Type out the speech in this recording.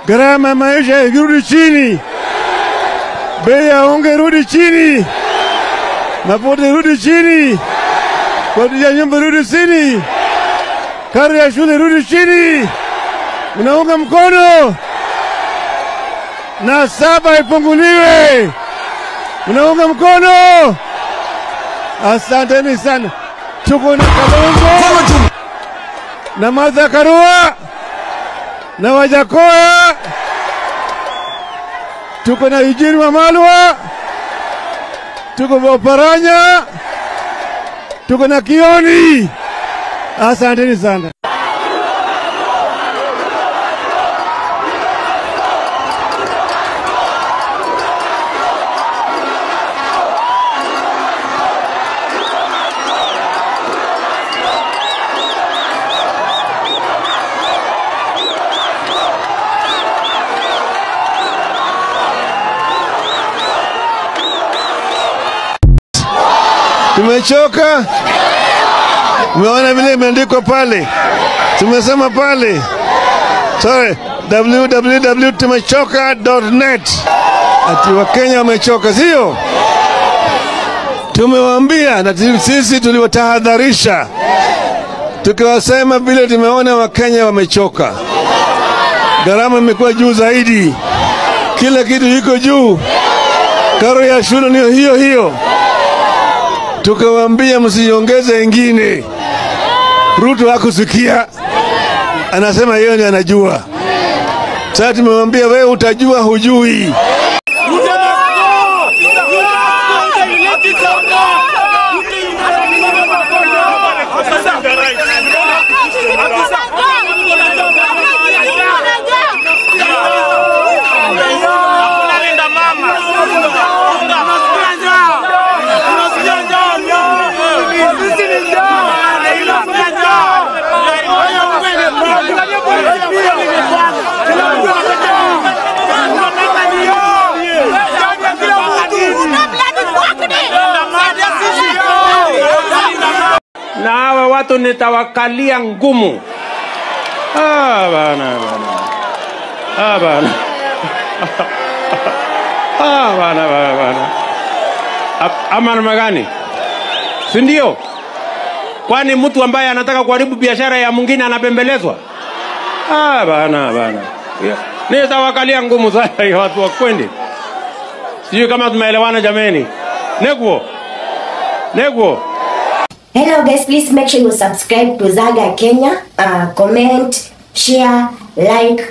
gharama maisha irudi chini, bei ya unga irudi chini, mafuta irudi chini, kodi ya nyumba irudi chini, karo ya shule irudi chini. Unaunga mkono? Na 7 ipunguliwe. Unaunga mkono? Asanteni sana. Tuko na Kalonzo na Martha Karua na Wajakoya, tuko na Eugene Wamalwa, tuko na Oparanya, tuko na Kioni. Asanteni sana. Tumechoka. Umeona vile imeandikwa pale. Tumesema pale. Sorry, www.tumechoka.net. Ati Wakenya wamechoka, sio? Tumewaambia na sisi tuliwatahadharisha. Tukiwasema vile tumeona Wakenya wamechoka. Gharama imekuwa juu zaidi. Kila kitu iko juu. Karo ya shule ni hiyo hiyo. Tukawaambia msiongeze ingine. Ruto hakusikia. Anasema yeye ndiye anajua. Sasa tumemwambia wewe utajua hujui. Na hawa watu nitawakalia ngumu. Bana. Ama namna gani? Si ndio? Kwani mtu ambaye anataka kuharibu biashara ya mwingine anapembelezwa? Bana. Nitawakalia ngumu sana watu wa kwende. Sijui kama tumeelewana jameni. Negwo. Hello guys, please make sure you subscribe to Zaga Kenya, comment, share, like